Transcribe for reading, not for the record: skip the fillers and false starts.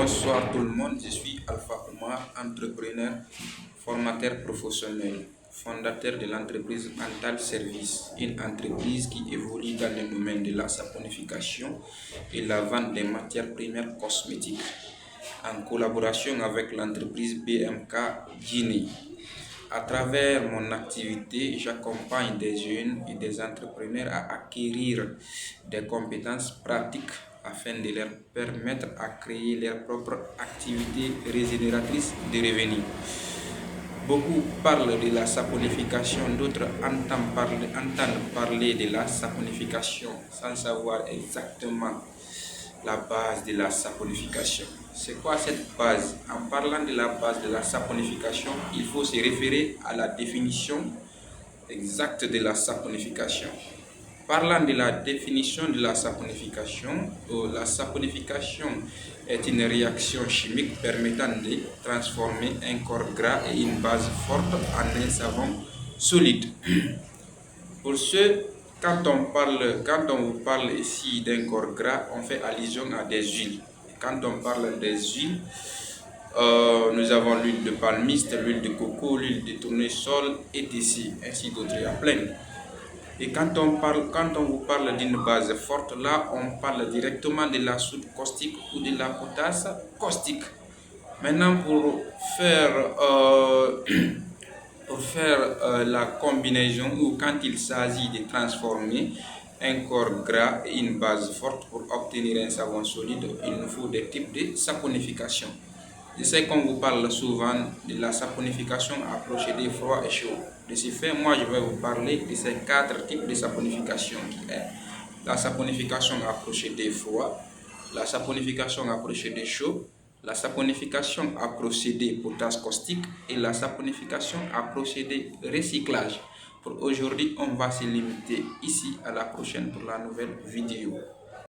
Bonsoir tout le monde, je suis Alpha Omar, entrepreneur, formateur professionnel, fondateur de l'entreprise Antal Service, une entreprise qui évolue dans le domaine de la saponification et la vente des matières premières cosmétiques, en collaboration avec l'entreprise BMK Guinée. À travers mon activité, j'accompagne des jeunes et des entrepreneurs à acquérir des compétences pratiques afin de leur permettre à créer leur propre activité régénératrice de revenus. Beaucoup parlent de la saponification, d'autres entendent parler de la saponification sans savoir exactement la base de la saponification. C'est quoi cette base? En parlant de la base de la saponification, il faut se référer à la définition exacte de la saponification. Parlant de la définition de la saponification est une réaction chimique permettant de transformer un corps gras et une base forte en un savon solide. Pour ce, quand on vous parle ici d'un corps gras, on fait allusion à des huiles. Quand on parle des huiles, nous avons l'huile de palmiste, l'huile de coco, l'huile de tournesol, etc. ainsi d'autres, il y a plein. Et quand on vous parle d'une base forte, là, on parle directement de la soude caustique ou de la potasse caustique. Maintenant, pour faire la combinaison ou quand il s'agit de transformer un corps gras et une base forte pour obtenir un savon solide, il nous faut des types de saponification. Je sais qu'on vous parle souvent de la saponification à procédé froid et chaud. De ce fait, moi je vais vous parler de ces 4 types de saponification qui est la saponification à procédé froid, la saponification à procédé chaud, la saponification à procédé potasse caustique et la saponification à procédé recyclage. Pour aujourd'hui, on va se limiter ici. À la prochaine pour la nouvelle vidéo.